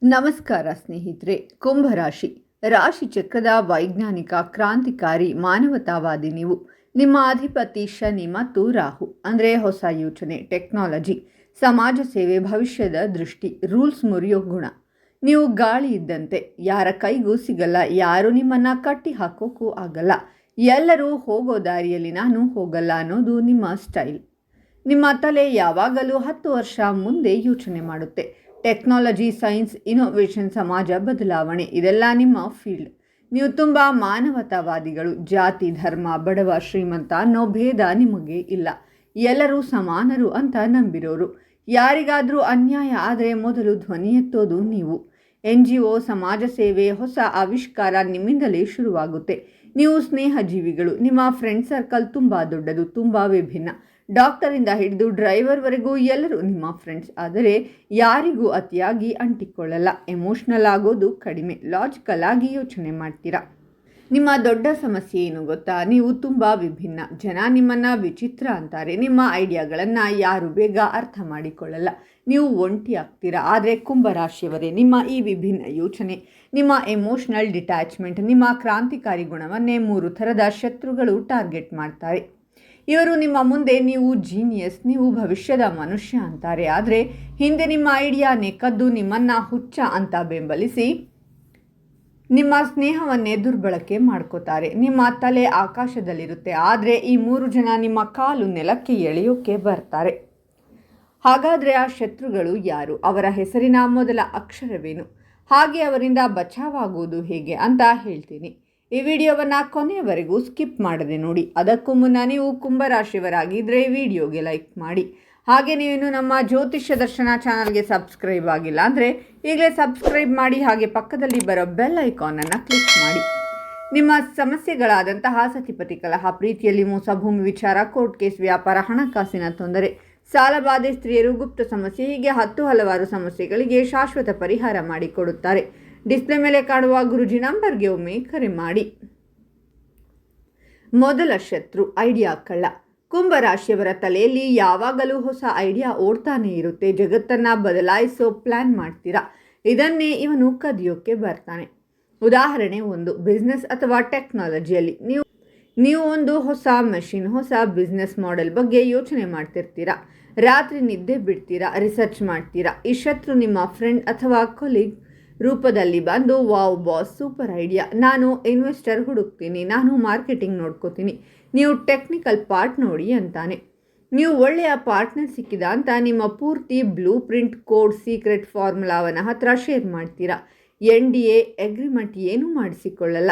ನಮಸ್ಕಾರ ಸ್ನೇಹಿತರೆ. ಕುಂಭರಾಶಿ ರಾಶಿ ಚಕ್ರದ ವೈಜ್ಞಾನಿಕ ಕ್ರಾಂತಿಕಾರಿ ಮಾನವತಾವಾದಿ ನೀವು. ನಿಮ್ಮ ಅಧಿಪತಿ ಶನಿ ಮತ್ತು ರಾಹು ಅಂದರೆ ಹೊಸ ಯೋಚನೆ, ಟೆಕ್ನಾಲಜಿ, ಸಮಾಜ ಸೇವೆ, ಭವಿಷ್ಯದ ದೃಷ್ಟಿ, ರೂಲ್ಸ್ ಮುರಿಯೋ ಗುಣ. ನೀವು ಗಾಳಿ ಇದ್ದಂತೆ, ಯಾರ ಕೈಗೂ ಸಿಗಲ್ಲ, ಯಾರು ನಿಮ್ಮನ್ನು ಕಟ್ಟಿ ಹಾಕೋಕ್ಕೂ ಆಗಲ್ಲ. ಎಲ್ಲರೂ ಹೋಗೋ ದಾರಿಯಲ್ಲಿ ನಾನು ಹೋಗಲ್ಲ ಅನ್ನೋದು ನಿಮ್ಮ ಸ್ಟೈಲ್. ನಿಮ್ಮ ತಲೆ ಯಾವಾಗಲೂ 10 ವರ್ಷ ಮುಂದೆ ಯೋಚನೆ ಮಾಡುತ್ತೆ. ಟೆಕ್ನಾಲಜಿ, ಸೈನ್ಸ್, ಇನೋವೇಷನ್, ಸಮಾಜ ಬದಲಾವಣೆ ಇದೆಲ್ಲ ನಿಮ್ಮ ಫೀಲ್ಡ್. ನೀವು ತುಂಬ ಮಾನವತಾವಾದಿಗಳು. ಜಾತಿ, ಧರ್ಮ, ಬಡವ, ಶ್ರೀಮಂತ ಅನ್ನೋ ಭೇದ ನಿಮಗೆ ಇಲ್ಲ. ಎಲ್ಲರೂ ಸಮಾನರು ಅಂತ ನಂಬಿರೋರು. ಯಾರಿಗಾದರೂ ಅನ್ಯಾಯ ಆದರೆ ಮೊದಲು ಧ್ವನಿ ಎತ್ತೋದು ನೀವು. NGO, ಸಮಾಜ ಸೇವೆ, ಹೊಸ ಆವಿಷ್ಕಾರ ನಿಮ್ಮಿಂದಲೇ ಶುರುವಾಗುತ್ತೆ. ನೀವು ಸ್ನೇಹ ಜೀವಿಗಳು. ನಿಮ್ಮ ಫ್ರೆಂಡ್ ಸರ್ಕಲ್ ತುಂಬ ದೊಡ್ಡದು, ತುಂಬ ವಿಭಿನ್ನ. ಡಾಕ್ಟರಿಂದ ಹಿಡಿದು ಡ್ರೈವರ್ವರೆಗೂ ಎಲ್ಲರೂ ನಿಮ್ಮ ಫ್ರೆಂಡ್ಸ್. ಆದರೆ ಯಾರಿಗೂ ಅತಿಯಾಗಿ ಅಂಟಿಕೊಳ್ಳಲ್ಲ. ಎಮೋಷ್ನಲ್ ಆಗೋದು ಕಡಿಮೆ. ಲಾಜಿಕಲ್ ಆಗಿ ಯೋಚನೆ ಮಾಡ್ತೀರಾ. ನಿಮ್ಮ ದೊಡ್ಡ ಸಮಸ್ಯೆ ಏನು ಗೊತ್ತಾ? ನೀವು ತುಂಬ ವಿಭಿನ್ನ. ಜನ ನಿಮ್ಮನ್ನು ವಿಚಿತ್ರ ಅಂತಾರೆ. ನಿಮ್ಮ ಐಡಿಯಾಗಳನ್ನು ಯಾರು ಬೇಗ ಅರ್ಥ ಮಾಡಿಕೊಳ್ಳಲ್ಲ. ನೀವು ಒಂಟಿ ಆಗ್ತೀರಾ. ಆದರೆ ಕುಂಭರಾಶಿಯವರೇ, ನಿಮ್ಮ ಈ ವಿಭಿನ್ನ ಯೋಚನೆ, ನಿಮ್ಮ ಎಮೋಷ್ನಲ್ ಡಿಟ್ಯಾಚ್ಮೆಂಟ್, ನಿಮ್ಮ ಕ್ರಾಂತಿಕಾರಿ ಗುಣವನ್ನೇ 3 ಥರದ ಶತ್ರುಗಳು ಟಾರ್ಗೆಟ್ ಮಾಡ್ತಾರೆ. ಇವರು ನಿಮ್ಮ ಮುಂದೆ ನೀವು ಜೀನಿಯಸ್, ನೀವು ಭವಿಷ್ಯದ ಮನುಷ್ಯ ಅಂತಾರೆ. ಆದರೆ ಹಿಂದೆ ನಿಮ್ಮ ಐಡಿಯಾನೇ ಕದ್ದು ನಿಮ್ಮನ್ನು ಹುಚ್ಚ ಅಂತ ಬೆಂಬಲಿಸಿ ನಿಮ್ಮ ಸ್ನೇಹವನ್ನೇ ದುರ್ಬಳಕೆ ಮಾಡ್ಕೋತಾರೆ. ನಿಮ್ಮ ತಲೆ ಆಕಾಶದಲ್ಲಿರುತ್ತೆ, ಆದರೆ ಈ 3 ಜನ ನಿಮ್ಮ ಕಾಲು ನೆಲಕ್ಕೆ ಎಳೆಯೋಕ್ಕೆ ಬರ್ತಾರೆ. ಹಾಗಾದರೆ ಆ ಶತ್ರುಗಳು ಯಾರು? ಅವರ ಹೆಸರಿನ ಮೊದಲ ಅಕ್ಷರವೇನು? ಹಾಗೆ ಅವರಿಂದ ಬಚಾವಾಗುವುದು ಹೇಗೆ ಅಂತ ಹೇಳ್ತೀನಿ. ಈ ವಿಡಿಯೋವನ್ನು ಕೊನೆಯವರೆಗೂ ಸ್ಕಿಪ್ ಮಾಡದೆ ನೋಡಿ. ಅದಕ್ಕೂ ಮುನ್ನ ನೀವು ಕುಂಭರಾಶಿಯವರಾಗಿದ್ದರೆ ಈ ವಿಡಿಯೋಗೆ ಲೈಕ್ ಮಾಡಿ. ಹಾಗೆ ನೀವೇನು ನಮ್ಮ ಜ್ಯೋತಿಷ್ಯ ದರ್ಶನ ಚಾನಲ್ಗೆ ಸಬ್ಸ್ಕ್ರೈಬ್ ಆಗಿಲ್ಲ ಅಂದರೆ ಈಗಲೇ ಸಬ್ಸ್ಕ್ರೈಬ್ ಮಾಡಿ. ಹಾಗೆ ಪಕ್ಕದಲ್ಲಿ ಬರೋ ಬೆಲ್ ಐಕಾನನ್ನು ಕ್ಲಿಕ್ ಮಾಡಿ. ನಿಮ್ಮ ಸಮಸ್ಯೆಗಳಾದಂತಹ ಸತಿಪತಿ ಕಲಹ, ಪ್ರೀತಿಯಲ್ಲಿ ಮೋಸ, ಭೂಮಿ ವಿಚಾರ, ಕೋರ್ಟ್ ಕೇಸ್, ವ್ಯಾಪಾರ, ಹಣಕಾಸಿನ ತೊಂದರೆ, ಸಾಲಬಾಧೆ, ಸ್ತ್ರೀಯರು, ಗುಪ್ತ ಸಮಸ್ಯೆ, ಹೀಗೆ ಹಲವಾರು ಸಮಸ್ಯೆಗಳಿಗೆ ಶಾಶ್ವತ ಪರಿಹಾರ ಮಾಡಿಕೊಡುತ್ತಾರೆ. ಡಿಸ್ಪ್ಲೇ ಮೇಲೆ ಕಾಣುವ ಗುರುಜಿ ನಂಬರ್ಗೆ ಒಮ್ಮೆ ಕರೆ ಮಾಡಿ. ಮೊದಲ ಶತ್ರು ಐಡಿಯಾ ಕಳ್ಳ. ಕುಂಭರಾಶಿಯವರ ತಲೆಯಲ್ಲಿ ಯಾವಾಗಲೂ ಹೊಸ ಐಡಿಯಾ ಓಡ್ತಾನೆ ಇರುತ್ತೆ. ಜಗತ್ತನ್ನು ಬದಲಾಯಿಸೋ ಪ್ಲ್ಯಾನ್ ಮಾಡ್ತೀರಾ. ಇದನ್ನೇ ಇವನು ಕದಿಯೋಕ್ಕೆ ಬರ್ತಾನೆ. ಉದಾಹರಣೆ 1, ಬಿಸ್ನೆಸ್ ಅಥವಾ ಟೆಕ್ನಾಲಜಿಯಲ್ಲಿ ನೀವು ಒಂದು ಹೊಸ ಮೆಷಿನ್, ಹೊಸ ಬಿಸ್ನೆಸ್ ಮಾಡೆಲ್ ಬಗ್ಗೆ ಯೋಚನೆ ಮಾಡ್ತಿರ್ತೀರಾ. ರಾತ್ರಿ ನಿದ್ದೆ ಬಿಡ್ತೀರಾ, ರಿಸರ್ಚ್ ಮಾಡ್ತೀರಾ. ಈ ಶತ್ರು ನಿಮ್ಮ ಫ್ರೆಂಡ್ ಅಥವಾ ಕೊಲೀಗ್ ರೂಪದಲ್ಲಿ ಬಂದು, ವಾವ್ ಬಾಸ್, ಸೂಪರ್ ಐಡಿಯಾ, ನಾನು ಇನ್ವೆಸ್ಟರ್ ಹುಡುಕ್ತೀನಿ, ನಾನು ಮಾರ್ಕೆಟಿಂಗ್ ನೋಡ್ಕೋತೀನಿ, ನೀವು ಟೆಕ್ನಿಕಲ್ ಪಾರ್ಟ್ ನೋಡಿ ಅಂತಾನೆ. ನೀವು ಒಳ್ಳೆಯ ಪಾರ್ಟ್ನರ್ ಸಿಕ್ಕಿದ ಅಂತ ನಿಮ್ಮ ಪೂರ್ತಿ ಬ್ಲೂ ಪ್ರಿಂಟ್, ಕೋಡ್, ಸೀಕ್ರೆಟ್ ಫಾರ್ಮುಲಾವನ್ನ ಹತ್ರ ಶೇರ್ ಮಾಡ್ತೀರಾ. NDA ಅಗ್ರಿಮೆಂಟ್ ಏನೂ ಮಾಡಿಸಿಕೊಳ್ಳಲ್ಲ.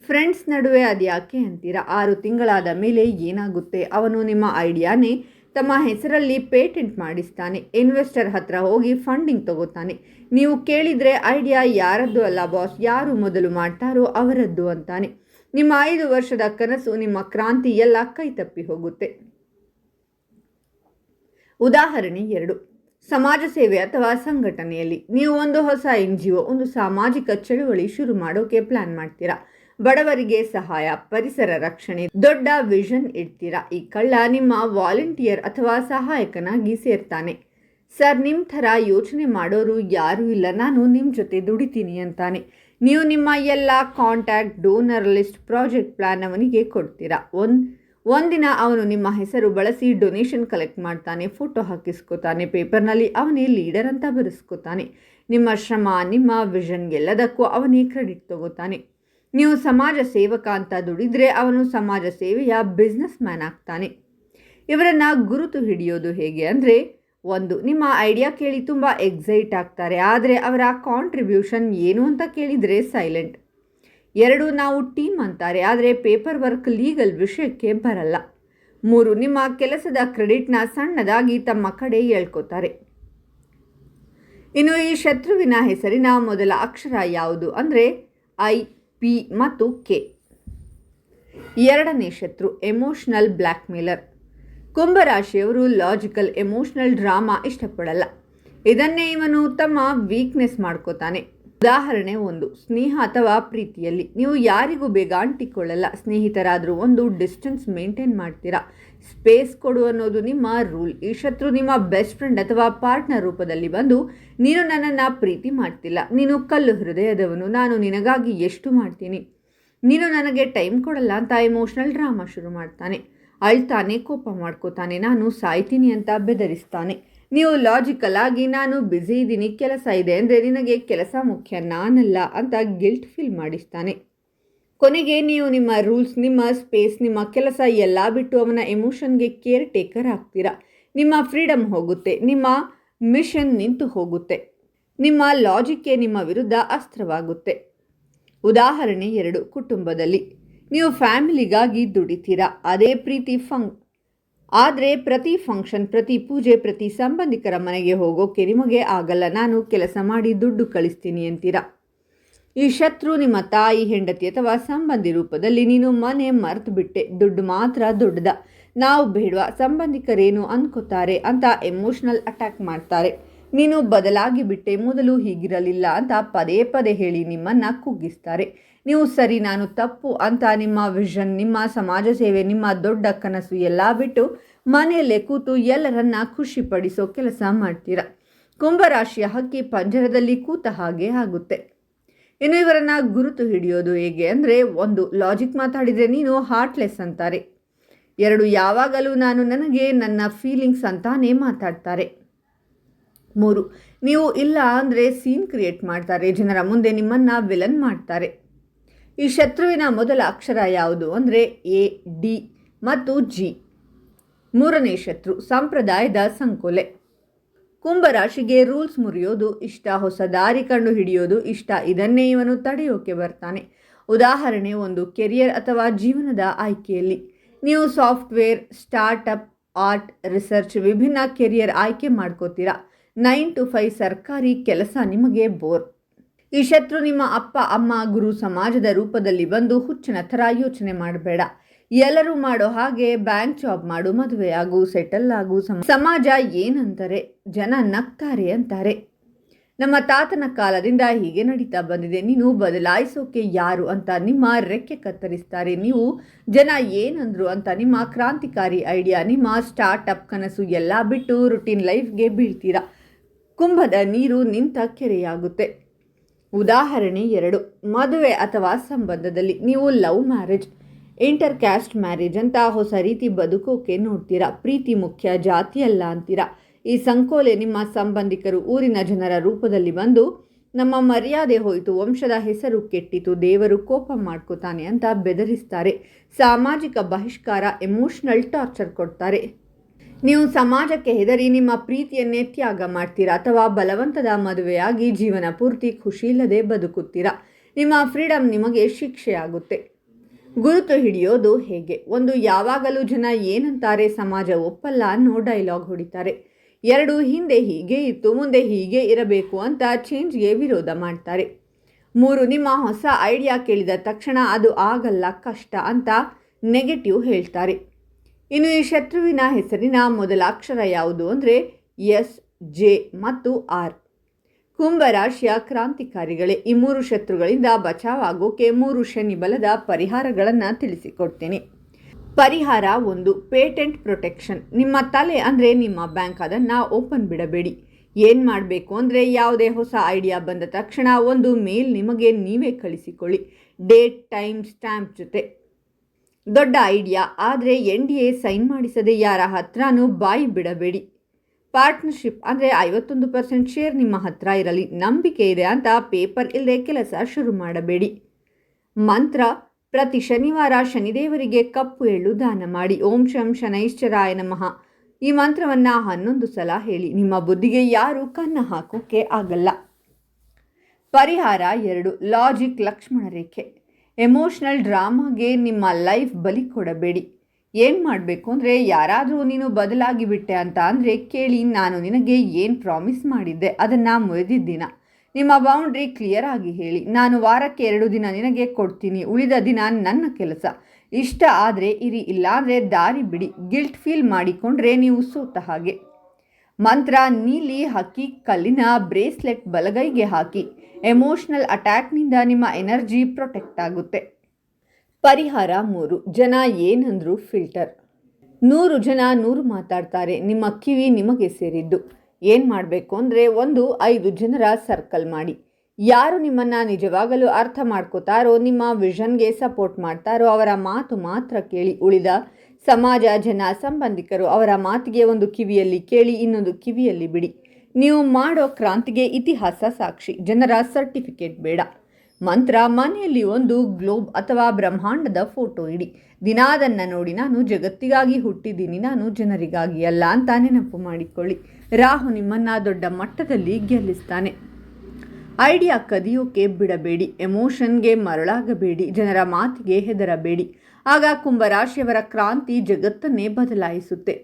ಫ್ರೆಂಡ್ಸ್ ನಡುವೆ ಅದ್ಯಾಕೆ ಅಂತೀರಾ. 6 ತಿಂಗಳಾದ ಮೇಲೆ ಏನಾಗುತ್ತೆ? ಅವನು ನಿಮ್ಮ ಐಡಿಯಾನೇ ತಮ್ಮ ಹೆಸರಲ್ಲಿ ಪೇಟೆಂಟ್ ಮಾಡಿಸ್ತಾನೆ. ಇನ್ವೆಸ್ಟರ್ ಹತ್ರ ಹೋಗಿ ಫಂಡಿಂಗ್ ತಗೋತಾನೆ. ನೀವು ಕೇಳಿದರೆ ಐಡಿಯಾ ಯಾರದ್ದು ಅಲ್ಲ ಬಾಸ್, ಯಾರು ಮೊದಲು ಮಾಡ್ತಾರೋ ಅವರದ್ದು ಅಂತಾನೆ. ನಿಮ್ಮ 5 ವರ್ಷದ ಕನಸು, ನಿಮ್ಮ ಕ್ರಾಂತಿ ಎಲ್ಲ ಕೈ ತಪ್ಪಿ ಹೋಗುತ್ತೆ. ಉದಾಹರಣೆ 2, ಸಮಾಜ ಸೇವೆ ಅಥವಾ ಸಂಘಟನೆಯಲ್ಲಿ ನೀವು ಒಂದು ಹೊಸ NGO, ಒಂದು ಸಾಮಾಜಿಕ ಚಳುವಳಿ ಶುರು ಮಾಡೋಕೆ ಪ್ಲಾನ್ ಮಾಡ್ತೀರಾ. ಬಡವರಿಗೆ ಸಹಾಯ, ಪರಿಸರ ರಕ್ಷಣೆ, ದೊಡ್ಡ ವಿಷನ್ ಇಡ್ತೀರಾ. ಈ ಕಳ್ಳ ನಿಮ್ಮ ವಾಲಂಟಿಯರ್ ಅಥವಾ ಸಹಾಯಕನಾಗಿ ಸೇರ್ತಾನೆ. ಸರ್, ನಿಮ್ಮ ಥರ ಯೋಚನೆ ಮಾಡೋರು ಯಾರೂ ಇಲ್ಲ, ನಾನು ನಿಮ್ಮ ಜೊತೆ ದುಡಿತೀನಿ ಅಂತಾನೆ. ನೀವು ನಿಮ್ಮ ಎಲ್ಲ contact, donor list, project plan ಅವನಿಗೆ ಕೊಡ್ತೀರಾ. ಒಂದಿನ ಅವನು ನಿಮ್ಮ ಹೆಸರು ಬಳಸಿ ಡೊನೇಷನ್ ಕಲೆಕ್ಟ್ ಮಾಡ್ತಾನೆ, ಫೋಟೋ ಹಾಕಿಸ್ಕೋತಾನೆ, ಪೇಪರ್ನಲ್ಲಿ ಅವನೇ ಲೀಡರ್ ಅಂತ ಬರೆಸ್ಕೋತಾನೆ. ನಿಮ್ಮ ಶ್ರಮ, ನಿಮ್ಮ ವಿಷನ್ ಎಲ್ಲದಕ್ಕೂ ಅವನೇ ಕ್ರೆಡಿಟ್ ತಗೋತಾನೆ. ನೀವು ಸಮಾಜ ಸೇವಕ ಅಂತ ದುಡಿದ್ರೆ ಅವನು ಸಮಾಜ ಸೇವೆಯ ಬಿಸ್ನೆಸ್ ಮ್ಯಾನ್ ಆಗ್ತಾನೆ. ಇವರನ್ನು ಗುರುತು ಹಿಡಿಯೋದು ಹೇಗೆ ಅಂದರೆ, 1, ನಿಮ್ಮ ಐಡಿಯಾ ಕೇಳಿ ತುಂಬ ಎಕ್ಸೈಟ್ ಆಗ್ತಾರೆ, ಆದರೆ ಅವರ ಕಾಂಟ್ರಿಬ್ಯೂಷನ್ ಏನು ಅಂತ ಕೇಳಿದರೆ ಸೈಲೆಂಟ್. 2, ನಾವು ಟೀಮ್ ಅಂತಾರೆ, ಆದರೆ ಪೇಪರ್ ವರ್ಕ್, ಲೀಗಲ್ ವಿಷಯಕ್ಕೆ ಬರಲ್ಲ. 3, ನಿಮ್ಮ ಕೆಲಸದ ಕ್ರೆಡಿಟ್ನ ಸಣ್ಣದಾಗಿ ತಮ್ಮ ಕಡೆ ಎಳ್ಕೋತಾರೆ. ಇನ್ನು ಈ ಶತ್ರುವಿನ ಹೆಸರಿನ ಮೊದಲ ಅಕ್ಷರ ಯಾವುದು ಅಂದರೆ I, P ಮತ್ತು K. 2ನೇ ಶತ್ರು ಎಮೋಷ್ನಲ್ ಬ್ಲ್ಯಾಕ್ ಮೇಲರ್. ಕುಂಭರಾಶಿಯವರು ಲಾಜಿಕಲ್, ಎಮೋಷ್ನಲ್ ಡ್ರಾಮಾ ಇಷ್ಟಪಡಲ್ಲ. ಇದನ್ನೇ ಇವನು ತಮ್ಮ ವೀಕ್ನೆಸ್ ಮಾಡ್ಕೋತಾನೆ. ಉದಾಹರಣೆ 1, ಸ್ನೇಹ ಅಥವಾ ಪ್ರೀತಿಯಲ್ಲಿ ನೀವು ಯಾರಿಗೂ ಬೇಗ ಅಂಟಿಕೊಳ್ಳಲ್ಲ. ಸ್ನೇಹಿತರಾದರೂ ಒಂದು ಡಿಸ್ಟೆನ್ಸ್ ಮೇಂಟೈನ್ ಮಾಡ್ತೀರಾ. ಸ್ಪೇಸ್ ಕೊಡು ಅನ್ನೋದು ನಿಮ್ಮ ರೂಲ್. ಈ ಶತ್ರು ನಿಮ್ಮ ಬೆಸ್ಟ್ ಫ್ರೆಂಡ್ ಅಥವಾ ಪಾರ್ಟ್ನರ್ ರೂಪದಲ್ಲಿ ಬಂದು ನೀನು ನನ್ನನ್ನು ಪ್ರೀತಿ ಮಾಡ್ತಿಲ್ಲ, ನೀನು ಕಲ್ಲು ಹೃದಯದವನು, ನಾನು ನಿನಗಾಗಿ ಎಷ್ಟು ಮಾಡ್ತೀನಿ, ನೀನು ನನಗೆ ಟೈಮ್ ಕೊಡಲ್ಲ ಅಂತ ಎಮೋಷ್ನಲ್ ಡ್ರಾಮಾ ಶುರು ಮಾಡ್ತಾನೆ. ಅಳ್ತಾನೆ, ಕೋಪ ಮಾಡ್ಕೋತಾನೆ, ನಾನು ಸಾಯ್ತೀನಿ ಅಂತ ಬೆದರಿಸ್ತಾನೆ. ನೀವು ಲಾಜಿಕಲ್ ಆಗಿ ನಾನು ಬ್ಯುಸಿ ಇದ್ದೀನಿ, ಕೆಲಸ ಇದೆ ಅಂದರೆ ನಿನಗೆ ಕೆಲಸ ಮುಖ್ಯ, ನಾನಲ್ಲ ಅಂತ ಗಿಲ್ಟ್ ಫೀಲ್ ಮಾಡಿಸ್ತಾನೆ. ಕೊನೆಗೆ ನೀವು ನಿಮ್ಮ ರೂಲ್ಸ್, ನಿಮ್ಮ ಸ್ಪೇಸ್, ನಿಮ್ಮ ಕೆಲಸ ಎಲ್ಲ ಬಿಟ್ಟು ಅವನ ಎಮೋಷನ್ಗೆ ಕೇರ್ ಟೇಕರ್ ಆಗ್ತೀರಾ. ನಿಮ್ಮ ಫ್ರೀಡಮ್ ಹೋಗುತ್ತೆ, ನಿಮ್ಮ ಮಿಷನ್ ನಿಂತು ಹೋಗುತ್ತೆ, ನಿಮ್ಮ ಲಾಜಿಕ್ಗೆ ನಿಮ್ಮ ವಿರುದ್ಧ ಅಸ್ತ್ರವಾಗುತ್ತೆ. ಉದಾಹರಣೆ 2, ಕುಟುಂಬದಲ್ಲಿ ನೀವು ಫ್ಯಾಮಿಲಿಗಾಗಿ ದುಡಿತೀರಾ. ಅದೇ ಪ್ರೀತಿ ಆದರೆ ಪ್ರತಿ ಫಂಕ್ಷನ್, ಪ್ರತಿ ಪೂಜೆ, ಪ್ರತಿ ಸಂಬಂಧಿಕರ ಮನೆಗೆ ಹೋಗೋಕೆ ನಿಮಗೆ ಆಗಲ್ಲ, ನಾನು ಕೆಲಸ ಮಾಡಿ ದುಡ್ಡು ಕಳಿಸ್ತೀನಿ ಅಂತೀರಾ. ಈ ಶತ್ರು ನಿಮ್ಮ ತಾಯಿ, ಹೆಂಡತಿ ಅಥವಾ ಸಂಬಂಧಿ ರೂಪದಲ್ಲಿ ನೀನು ಮನೆ ಮರೆತು ಬಿಟ್ಟೆ, ದುಡ್ಡು ಮಾತ್ರ ದೊಡ್ಡದ, ನಾವು ಬೇಡವಾ, ಸಂಬಂಧಿಕರೇನು ಅನ್ಕೋತಾರೆ ಅಂತ ಎಮೋಷ್ನಲ್ ಅಟ್ಯಾಕ್ ಮಾಡ್ತಾರೆ. ನೀನು ಬದಲಾಗಿ ಬಿಟ್ಟೆ, ಮೊದಲು ಹೀಗಿರಲಿಲ್ಲ ಅಂತ ಪದೇ ಪದೇ ಹೇಳಿ ನಿಮ್ಮನ್ನು ಕುಗ್ಗಿಸ್ತಾರೆ. ನೀವು ಸರಿ, ನಾನು ತಪ್ಪು ಅಂತ ನಿಮ್ಮ ವಿಷನ್, ನಿಮ್ಮ ಸಮಾಜ ಸೇವೆ, ನಿಮ್ಮ ದೊಡ್ಡ ಕನಸು ಎಲ್ಲ ಬಿಟ್ಟು ಮನೆಯಲ್ಲೇ ಕೂತು ಎಲ್ಲರನ್ನ ಖುಷಿಪಡಿಸೋ ಕೆಲಸ ಮಾಡ್ತೀರಾ. ಕುಂಭರಾಶಿಯ ಹಕ್ಕಿ ಪಂಜರದಲ್ಲಿ ಕೂತ ಹಾಗೆ ಆಗುತ್ತೆ. ಇನ್ನು ಇವರನ್ನು ಗುರುತು ಹಿಡಿಯೋದು ಹೇಗೆ ಅಂದರೆ, 1, ಲಾಜಿಕ್ ಮಾತಾಡಿದರೆ ನೀನು ಹಾರ್ಟ್ಲೆಸ್ ಅಂತಾರೆ. 2, ಯಾವಾಗಲೂ ನಾನು, ನನಗೆ, ನನ್ನ ಫೀಲಿಂಗ್ಸ್ ಅಂತಾನೇ ಮಾತಾಡ್ತಾರೆ. 3, ನೀವು ಇಲ್ಲ ಅಂದರೆ ಸೀನ್ ಕ್ರಿಯೇಟ್ ಮಾಡ್ತಾರೆ, ಜನರ ಮುಂದೆ ನಿಮ್ಮನ್ನು ವಿಲನ್ ಮಾಡ್ತಾರೆ. ಈ ಶತ್ರುವಿನ ಮೊದಲ ಅಕ್ಷರ ಯಾವುದು ಅಂದರೆ A, D ಮತ್ತು G. 3ನೇ ಶತ್ರು ಸಂಪ್ರದಾಯದ ಸಂಕೋಲೆ. ಕುಂಭರಾಶಿಗೆ ರೂಲ್ಸ್ ಮುರಿಯೋದು ಇಷ್ಟ, ಹೊಸ ದಾರಿ ಕಂಡು ಹಿಡಿಯೋದು ಇಷ್ಟ. ಇದನ್ನೇ ಇವನು ತಡೆಯೋಕೆ ಬರ್ತಾನೆ. ಉದಾಹರಣೆ 1, ಕೆರಿಯರ್ ಅಥವಾ ಜೀವನದ ಆಯ್ಕೆಯಲ್ಲಿ ನೀವು ಸಾಫ್ಟ್ವೇರ್, ಸ್ಟಾರ್ಟಪ್, ಆರ್ಟ್, ರಿಸರ್ಚ್, ವಿಭಿನ್ನ ಕೆರಿಯರ್ ಆಯ್ಕೆ ಮಾಡ್ಕೋತೀರಾ. 9 to 5 ಸರ್ಕಾರಿ ಕೆಲಸ ನಿಮಗೆ ಬೋರ್. ಈ ಶತ್ರು ನಿಮ್ಮ ಅಪ್ಪ, ಅಮ್ಮ, ಗುರು, ಸಮಾಜದ ರೂಪದಲ್ಲಿ ಬಂದು ಹುಚ್ಚಿನ ಥರ ಯೋಚನೆ ಮಾಡಬೇಡ, ಎಲ್ಲರೂ ಮಾಡೋ ಹಾಗೆ ಬ್ಯಾಂಕ್ ಜಾಬ್ ಮಾಡು, ಮದುವೆ ಆಗು, ಸೆಟಲ್ ಆಗು, ಸಮಾಜ ಏನಂತಾರೆ, ಜನ ನಗ್ತಾರೆ ಅಂತಾರೆ. ನಮ್ಮ ತಾತನ ಕಾಲದಿಂದ ಹೀಗೆ ನಡೀತಾ ಬಂದಿದೆ, ನೀನು ಬದಲಾಯಿಸೋಕೆ ಯಾರು ಅಂತ ನಿಮ್ಮ ರೆಕ್ಕೆ ಕತ್ತರಿಸ್ತಾರೆ. ನೀವು ಜನ ಏನಂದ್ರು ಅಂತ ನಿಮ್ಮ ಕ್ರಾಂತಿಕಾರಿ ಐಡಿಯಾ, ನಿಮ್ಮ ಸ್ಟಾರ್ಟಪ್ ಕನಸು ಎಲ್ಲ ಬಿಟ್ಟು ರುಟೀನ್ ಲೈಫ್ಗೆ ಬೀಳ್ತೀರಾ. ಕುಂಭದ ನೀರು ನಿಂತ ಕೆರೆಯಾಗುತ್ತೆ. ಉದಾಹರಣೆ 2, ಮದುವೆ ಅಥವಾ ಸಂಬಂಧದಲ್ಲಿ ನೀವು love marriage, inter caste marriage ಅಂತ ಹೊಸ ರೀತಿ ಬದುಕೋಕೆ ನೋಡ್ತೀರಾ. ಪ್ರೀತಿ ಮುಖ್ಯ, ಜಾತಿ ಅಲ್ಲ ಅಂತೀರಾ. ಈ ಸಂಕೋಲೆ ನಿಮ್ಮ ಸಂಬಂಧಿಕರು ಊರಿನ ಜನರ ರೂಪದಲ್ಲಿ ಬಂದು ನಮ್ಮ ಮರ್ಯಾದೆ ಹೋಯಿತು, ವಂಶದ ಹೆಸರು ಕೆಟ್ಟಿತು, ದೇವರು ಕೋಪ ಮಾಡ್ಕೋತಾನೆ ಅಂತ ಬೆದರಿಸ್ತಾರೆ. ಸಾಮಾಜಿಕ ಬಹಿಷ್ಕಾರ, ಎಮೋಷ್ನಲ್ ಟಾರ್ಚರ್ ಕೊಡ್ತಾರೆ. ನೀವು ಸಮಾಜಕ್ಕೆ ಹೆದರಿ ನಿಮ್ಮ ಪ್ರೀತಿಯನ್ನೇ ತ್ಯಾಗ ಮಾಡ್ತೀರಾ ಅಥವಾ ಬಲವಂತದ ಮದುವೆಯಾಗಿ ಜೀವನ ಪೂರ್ತಿ ಖುಷಿ ಇಲ್ಲದೆ ಬದುಕುತ್ತೀರಾ. ನಿಮ್ಮ ಫ್ರೀಡಮ್ ನಿಮಗೆ ಶಿಕ್ಷೆಯಾಗುತ್ತೆ. ಗುರುತು ಹಿಡಿಯೋದು ಹೇಗೆ? 1, ಯಾವಾಗಲೂ ಜನ ಏನಂತಾರೆ, ಸಮಾಜ ಒಪ್ಪಲ್ಲ ಅನ್ನೋ ಡೈಲಾಗ್ ಹೊಡಿತಾರೆ. 2, ಹಿಂದೆ ಹೀಗೆ ಇತ್ತು, ಮುಂದೆ ಹೀಗೆ ಇರಬೇಕು ಅಂತ ಚೇಂಜ್ಗೆ ವಿರೋಧ ಮಾಡ್ತಾರೆ. 3, ನಿಮ್ಮ ಹೊಸ ಐಡಿಯಾ ಕೇಳಿದ ತಕ್ಷಣ ಅದು ಆಗಲ್ಲ, ಕಷ್ಟ ಅಂತ ನೆಗೆಟಿವ್ ಹೇಳ್ತಾರೆ. ಇನ್ನು ಈ ಶತ್ರುವಿನ ಹೆಸರಿನ ಮೊದಲ ಅಕ್ಷರ ಯಾವುದು ಅಂದರೆ S, J ಮತ್ತು R. ಕುಂಭರಾಶಿಯ ಕ್ರಾಂತಿಕಾರಿಗಳೇ, ಈ 3 ಶತ್ರುಗಳಿಂದ ಬಚಾವಾಗೋಕೆ 3 ಶನಿ ಬಲದ ಪರಿಹಾರಗಳನ್ನು ತಿಳಿಸಿಕೊಡ್ತೀನಿ. ಪರಿಹಾರ 1, ಪೇಟೆಂಟ್ ಪ್ರೊಟೆಕ್ಷನ್. ನಿಮ್ಮ ತಲೆ ಅಂದರೆ ನಿಮ್ಮ ಬ್ಯಾಂಕ್, ಅದನ್ನು ಓಪನ್ ಬಿಡಬೇಡಿ. ಏನು ಮಾಡಬೇಕು ಅಂದರೆ, ಯಾವುದೇ ಹೊಸ ಐಡಿಯಾ ಬಂದ ತಕ್ಷಣ ಒಂದು ಮೇಲ್ ನಿಮಗೆ ನೀವೇ ಕಳಿಸಿಕೊಳ್ಳಿ, ಡೇಟ್, ಟೈಮ್, ಸ್ಟ್ಯಾಂಪ್ ಜೊತೆ. ದೊಡ್ಡ ಐಡಿಯಾ ಆದರೆ NDA ಸೈನ್ ಮಾಡಿಸದೆ ಯಾರ ಹತ್ರನೂ ಬಾಯಿ ಬಿಡಬೇಡಿ. ಪಾರ್ಟ್ನರ್ಶಿಪ್ ಅಂದರೆ 51% ಶೇರ್ ನಿಮ್ಮ ಹತ್ರ ಇರಲಿ, ನಂಬಿಕೆ ಇದೆ ಅಂತ ಪೇಪರ್ ಇಲ್ಲದೆ ಕೆಲಸ ಶುರು ಮಾಡಬೇಡಿ. ಮಂತ್ರ: ಪ್ರತಿ ಶನಿವಾರ ಶನಿದೇವರಿಗೆ ಕಪ್ಪು ಎಳ್ಳು ದಾನ ಮಾಡಿ. ಓಂ ಶಂ ಶನೈಶ್ಚರಾಯ ನಮಃ. ಈ ಮಂತ್ರವನ್ನು 11 ಸಲ ಹೇಳಿ. ನಿಮ್ಮ ಬುದ್ಧಿಗೆ ಯಾರೂ ಕನ್ನ ಹಾಕೋಕೆ ಆಗಲ್ಲ. ಪರಿಹಾರ 2, ಲಾಜಿಕ್ ಲಕ್ಷ್ಮಣ ರೇಖೆ. ಎಮೋಷ್ನಲ್ ಡ್ರಾಮಾಗೆ ನಿಮ್ಮ ಲೈಫ್ ಬಲಿ ಕೊಡಬೇಡಿ. ಏನು ಮಾಡಬೇಕು ಅಂದರೆ, ಯಾರಾದರೂ ನೀನು ಬದಲಾಗಿ ಬಿಟ್ಟೆ ಅಂತ ಅಂದರೆ ಕೇಳಿ, ನಾನು ನಿನಗೆ ಏನು ಪ್ರಾಮಿಸ್ ಮಾಡಿದ್ದೆ ಅದನ್ನು ಮುರಿದಿದ್ದೀನ, ನಿಮ್ಮ ಬೌಂಡ್ರಿ ಕ್ಲಿಯರ್ ಆಗಿ ಹೇಳಿ. ನಾನು ವಾರಕ್ಕೆ 2 ದಿನ ನಿನಗೆ ಕೊಡ್ತೀನಿ, ಉಳಿದ ದಿನ ನನ್ನ ಕೆಲಸ. ಇಷ್ಟ ಆದರೆ ಇರಿ, ಇಲ್ಲಾಂದರೆ ದಾರಿ ಬಿಡಿ. ಗಿಲ್ಟ್ ಫೀಲ್ ಮಾಡಿಕೊಂಡ್ರೆ ನೀವು ಸೋತ ಹಾಗೆ. ಮಂತ್ರ ನೀಲಿ ಹಕ್ಕಿ ಕಲ್ಲಿನ ಬ್ರೇಸ್ಲೆಟ್ ಬಲಗೈಗೆ ಹಾಕಿ. ಎಮೋಷನಲ್ ಅಟ್ಯಾಕ್ನಿಂದ ನಿಮ್ಮ ಎನರ್ಜಿ ಪ್ರೊಟೆಕ್ಟ್ ಆಗುತ್ತೆ. ಪರಿಹಾರ 3. ಜನ ಏನಂದ್ರು ಫಿಲ್ಟರ್. 100 ಜನ 100 ಮಾತಾಡ್ತಾರೆ. ನಿಮ್ಮ ಕಿವಿ ನಿಮಗೆ ಸೇರಿದ್ದು. ಏನು ಮಾಡಬೇಕು ಅಂದರೆ 5 ಜನರ ಸರ್ಕಲ್ ಮಾಡಿ. ಯಾರು ನಿಮ್ಮನ್ನು ನಿಜವಾಗಲೂ ಅರ್ಥ ಮಾಡ್ಕೋತಾರೋ, ನಿಮ್ಮ ವಿಷನ್ಗೆ ಸಪೋರ್ಟ್ ಮಾಡ್ತಾರೋ ಅವರ ಮಾತು ಮಾತ್ರ ಕೇಳಿ. ಉಳಿದ ಸಮಾಜ, ಜನ, ಸಂಬಂಧಿಕರು ಅವರ ಮಾತಿಗೆ ಒಂದು ಕಿವಿಯಲ್ಲಿ ಕೇಳಿ, ಇನ್ನೊಂದು ಕಿವಿಯಲ್ಲಿ ಬಿಡಿ. ನೀವು ಮಾಡೋ ಕ್ರಾಂತಿಗೆ ಇತಿಹಾಸ ಸಾಕ್ಷಿ. ಜನರ ಸರ್ಟಿಫಿಕೇಟ್ ಬೇಡ. ಮಂತ್ರ ಮನೆಯಲ್ಲಿ ಒಂದು ಗ್ಲೋಬ್ ಅಥವಾ ಬ್ರಹ್ಮಾಂಡದ ಫೋಟೋ ಇಡಿ. ದಿನ ಅದನ್ನು ನೋಡಿ, ನಾನು ಜಗತ್ತಿಗಾಗಿ ಹುಟ್ಟಿದ್ದೀನಿ, ನಾನು ಜನರಿಗಾಗಿ ಅಲ್ಲ ಅಂತ ನೆನಪು ಮಾಡಿಕೊಳ್ಳಿ. ರಾಹು ನಿಮ್ಮನ್ನು ದೊಡ್ಡ ಮಟ್ಟದಲ್ಲಿ ಗೆಲ್ಲಿಸ್ತಾನೆ. ಐಡಿಯಾ ಕದಿಯೋಕೆ ಬಿಡಬೇಡಿ. ಎಮೋಷನ್ಗೆ ಮರಳಾಗಬೇಡಿ. ಜನರ ಮಾತಿಗೆ ಹೆದರಬೇಡಿ. ಆಗ ಕುಂಭರಾಶಿಯವರ ಕ್ರಾಂತಿ ಜಗತ್ತನ್ನೇ ಬದಲಾಯಿಸುತ್ತೆ.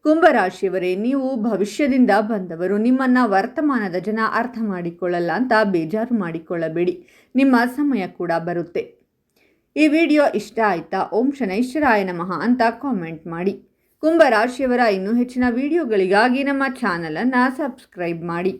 ಕುಂಭರಾಶಿಯವರೇ, ನೀವು ಭವಿಷ್ಯದಿಂದ ಬಂದವರು. ನಿಮ್ಮನ್ನು ವರ್ತಮಾನದ ಜನ ಅರ್ಥ ಮಾಡಿಕೊಳ್ಳಲ್ಲ ಅಂತ ಬೇಜಾರು ಮಾಡಿಕೊಳ್ಳಬೇಡಿ. ನಿಮ್ಮ ಸಮಯ ಕೂಡ ಬರುತ್ತೆ. ಈ ವಿಡಿಯೋ ಇಷ್ಟ ಆಯ್ತಾ? ಓಂ ಶನೈಶ್ವರಾಯ ನಮಃ ಅಂತ ಕಾಮೆಂಟ್ ಮಾಡಿ. ಕುಂಭರಾಶಿಯವರ ಇನ್ನೂ ಹೆಚ್ಚಿನ ವಿಡಿಯೋಗಳಿಗಾಗಿ ನಮ್ಮ ಚಾನಲನ್ನು ಸಬ್ಸ್ಕ್ರೈಬ್ ಮಾಡಿ.